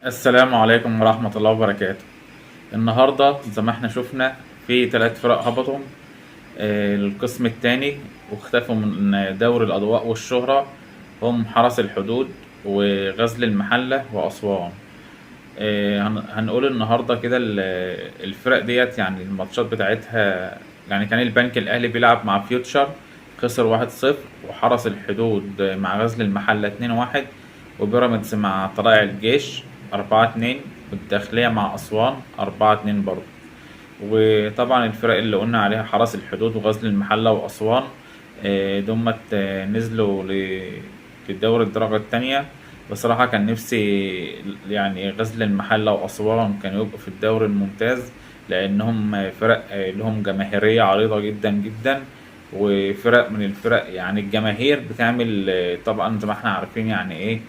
السلام عليكم ورحمة الله وبركاته. النهاردة زي ما احنا شفنا في 3 فرق هبطوا القسم الثاني واختفوا من دوري الأضواء والشهرة، هم حرس الحدود وغزل المحلة وأسوان. هنقول النهاردة كده الفرق ديت، يعني الماتشات بتاعتها. يعني كان البنك الأهلي بيلعب مع فيوتشر، خسر 1-0، وحرس الحدود مع غزل المحلة 2-1، وبيراميدز مع طلائع الجيش 4-2، والداخلية مع أسوان 4-2 برضه. وطبعا الفرق اللي قلنا عليها حرس الحدود وغزل المحلة وأسوان دمت نزلوا للدوري الدرجة التانية. بصراحة كان نفسي يعني غزل المحلة وأسوان كانوا يبقوا في الدوري الممتاز، لأنهم فرق لهم جماهيرية عريضة جدا جدا، وفرق من الفرق يعني الجماهير بتعمل طبعا زي ما احنا عارفين يعني ايه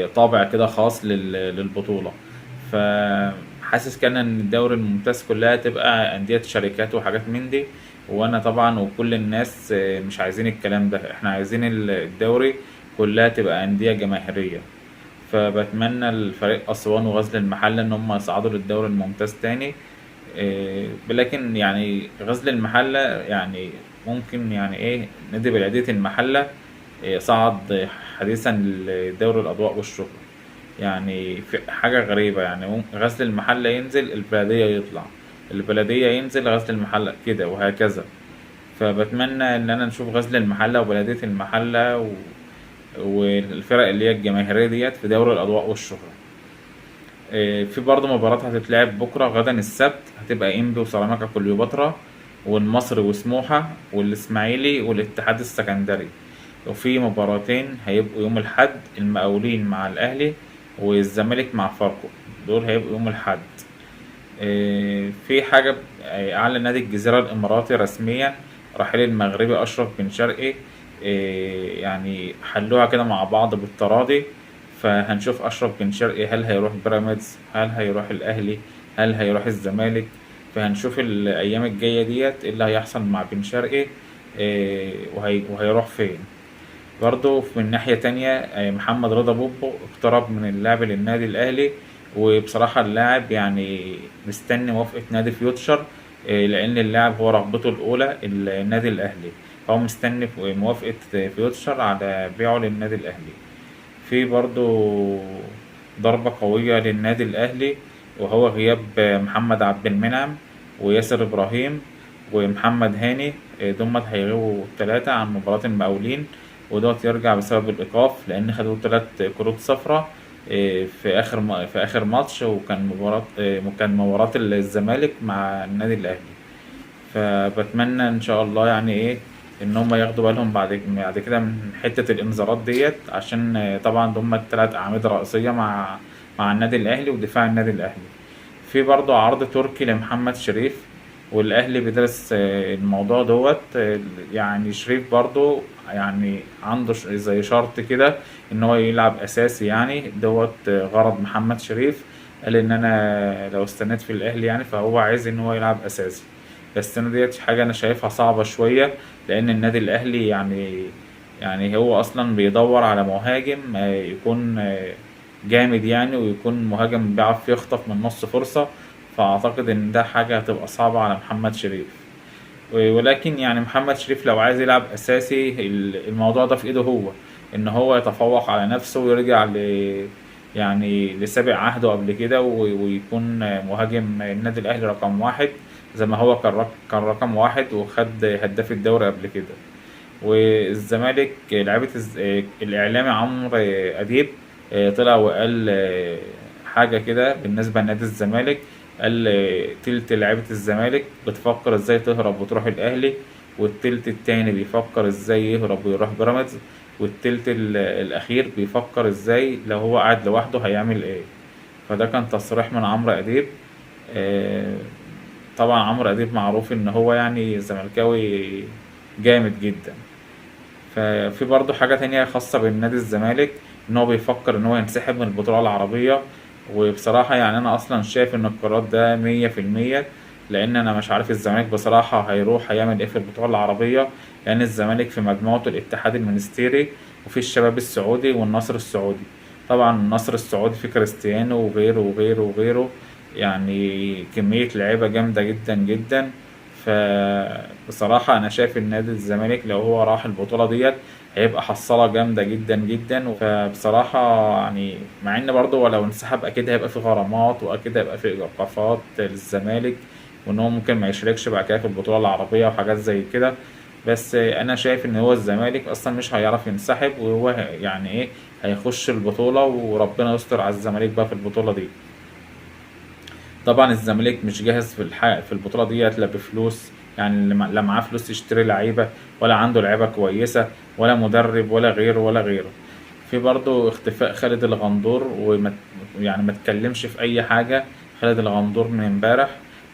طابع كده خاص للبطولة. فحاسس كان ان الدوري الممتاز كلها تبقى أندية شركات وحاجات من دي، وانا طبعا وكل الناس مش عايزين الكلام ده، احنا عايزين الدوري كلها تبقى أندية جماهيرية. فبتمنى الفريق أسوان وغزل المحلة إن هم يصعدوا للدوري الممتاز تاني. لكن يعني غزل المحلة يعني ممكن يعني ايه نادي بلدية المحلة صعد حديثا لدوري الأضواء والشهرة. يعني في حاجة غريبة، يعني غزل المحلة ينزل البلدية يطلع، البلدية ينزل غزل المحلة كده وهكذا. فبتمنى ان انا نشوف غزل المحلة وبلدية المحلة والفرق اللي هي الجماهيرية ديت في دوري الأضواء والشهرة. في برضه مباراة هتتلعب بكرة غدا السبت، هتبقى إنبي وسيراميكا كليوباترا والمصري وسموحة والإسماعيلي والاتحاد السكندري. وفي مباراتين هيبقوا يوم الأحد، المقاولين مع الأهلي والزمالك مع فاركو، دول هيبقوا يوم الأحد. في حاجة أعلن نادي الجزيرة الإماراتي رسميا رحيل المغربي أشرف بن شرقي. يعني حلوها كده مع بعض بالتراضي. فهنشوف أشرف بن شرقي هل هيروح بيراميدز، هل هيروح الأهلي، هل هيروح الزمالك. فهنشوف الأيام الجاية ديت إيه اللي هيحصل مع بن شرقي وهيروح فين. برضه من ناحية تانية محمد رضا بوبو اقترب من اللعب للنادي الأهلي، وبصراحة اللاعب يعني مستني موافقة نادي فيوتشر لأن اللاعب هو رغبته الأولى النادي الأهلي، فهو مستني موافقة فيوتشر على بيعه للنادي الأهلي. في برضه ضربة قوية للنادي الأهلي، وهو غياب محمد عبد المنعم وياسر إبراهيم ومحمد هاني. دول هيغيبوا 3 عن مباراة المقاولين، ودوت يرجع بسبب الإيقاف لأن خدوا 3 كروت صفراء في آخر ماتش، وكان مباراة الزمالك مع النادي الأهلي. فبتمنى إن شاء الله يعني إيه إن هم ياخدوا بالهم بعد كده من حتة الإنذارات ديت، عشان طبعا هم ال3 أعمدة رئيسية مع النادي الأهلي ودفاع النادي الأهلي. في برضه عرض تركي لمحمد شريف، والأهلي بيدرس الموضوع دوت. يعني شريف برضه يعني عنده زي شرط كده ان هو يلعب اساسي، يعني دوت غرض محمد شريف. قال ان انا لو استنيت في الاهلي يعني فهو عايز ان هو يلعب اساسي. بس انا ديت حاجة انا شايفها صعبة شوية، لان النادي الاهلي يعني هو اصلا بيدور على مهاجم يكون جامد يعني، ويكون مهاجم بيعرف يخطف من نص فرصة. فاعتقد ان ده حاجة هتبقى صعبة على محمد شريف. ولكن يعني محمد شريف لو عايز يلعب اساسي الموضوع ده في ايده هو، ان هو يتفوق على نفسه ويرجع يعني لسابق عهده قبل كده ويكون مهاجم النادي الاهلي رقم 1، زي ما هو كان رقم 1 وخد هداف الدوري قبل كده. والزمالك لعيبة الاعلامي عمرو اديب طلع وقال حاجة كده بالنسبة لنادي الزمالك. قال تلت لعيبة الزمالك بتفكر ازاي تهرب وتروح الأهلي، والتلت التاني بيفكر ازاي يهرب ويروح بيراميدز، والتلت الأخير بيفكر ازاي لو هو قاعد لوحده هيعمل ايه. فده كان تصريح من عمرو أديب. آه، طبعا عمرو أديب معروف ان هو يعني زملكاوي جامد جدا. ففي برضه حاجة تانية خاصة بالنادي الزمالك، ان هو بيفكر ان هو ينسحب من البطولة العربية. وبصراحة يعني انا اصلا شايف ان القرار ده 100%، لان انا مش عارف الزمالك بصراحة هيروح هيعمل ايه في البطولة العربية، لان الزمالك في مجموعته الاتحاد المنستيري وفي الشباب السعودي والنصر السعودي. طبعا النصر السعودي في كريستيانو وغيره وغيره وغيره، يعني كمية لعيبة جامدة جدا جدا. فبصراحة أنا شايف إن نادي الزمالك لو هو راح البطولة ديت هيبقى حصالة جامدة جدا جدا. فبصراحة يعني مع إن برضه ولو انسحب أكيد هيبقى في غرامات وأكيد هيبقى في إيقافات للزمالك، وإن هو ممكن ما يشاركش بعد كده في البطولة العربية وحاجات زي كده. بس أنا شايف إن هو الزمالك أصلا مش هيعرف ينسحب، وهو يعني إيه هيخش البطولة وربنا يستر على الزمالك بقى في البطولة دي. طبعا الزمالك مش جاهز في البطولة ديت لا بفلوس، يعني لا معاه فلوس يشتري لعيبة، ولا عنده لعيبة كويسة، ولا مدرب ولا غيره ولا غيره. في برضه اختفاء خالد الغندور، يعني ما تكلمش في اي حاجة. خالد الغندور من امبارح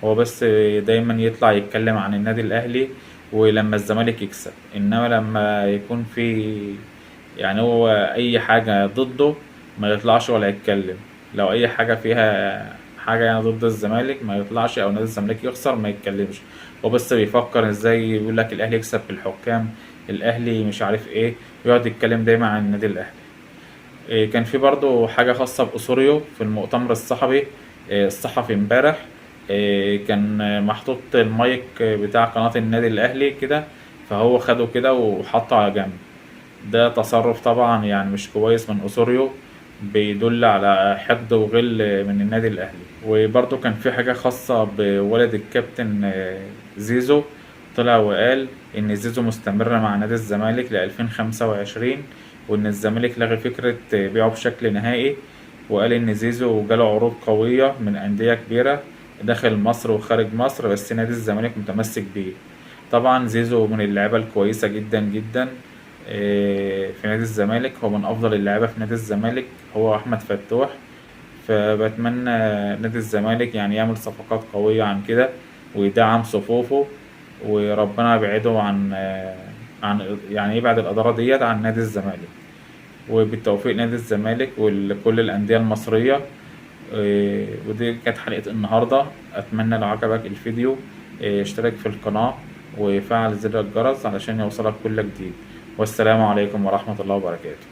هو بس دايما يطلع يتكلم عن النادي الاهلي ولما الزمالك يكسب، انما لما يكون في يعني هو اي حاجة ضده ما يطلعش ولا يتكلم. لو اي حاجة فيها حاجة يعني ضد الزمالك ما يطلعش، او نادي الزمالك يخسر ما يتكلمش. هو بس بيفكر ازاي يقول لك الاهلي يكسب في الحكام، الاهلي مش عارف ايه، يقعد يتكلم دايما عن النادي الاهلي. كان في برضو حاجة خاصة بأسوريو في المؤتمر الصحفي امبارح. كان محطوط المايك بتاع قناة النادي الأهلي كده، فهو خده كده وحطه على جنب. ده تصرف طبعا يعني مش كويس من أسوريو، بيدل على حقد وغل من النادي الأهلي. وبرضو كان في حاجة خاصة بولد الكابتن زيزو، طلع وقال إن زيزو مستمر مع نادي الزمالك ل2025، وإن الزمالك لغى فكرة بيعه بشكل نهائي. وقال إن زيزو جاله عروض قوية من أندية كبيرة داخل مصر وخارج مصر، بس نادي الزمالك متمسك بيه. طبعا زيزو من اللعيبة الكويسة جدا جدا في نادي الزمالك، هو من أفضل اللعيبة في نادي الزمالك هو أحمد فتوح. فبتمنى نادي الزمالك يعني يعمل صفقات قوية عن كده ويدعم صفوفه، وربنا يبعده عن يعني يبعد الإدارة ديت عن نادي الزمالك. وبالتوفيق نادي الزمالك ولكل الأندية المصرية. ودي كانت حلقة النهاردة. أتمنى لو عجبك الفيديو اشترك في القناة وفعل زر الجرس علشان يوصلك كل جديد. والسلام عليكم ورحمة الله وبركاته.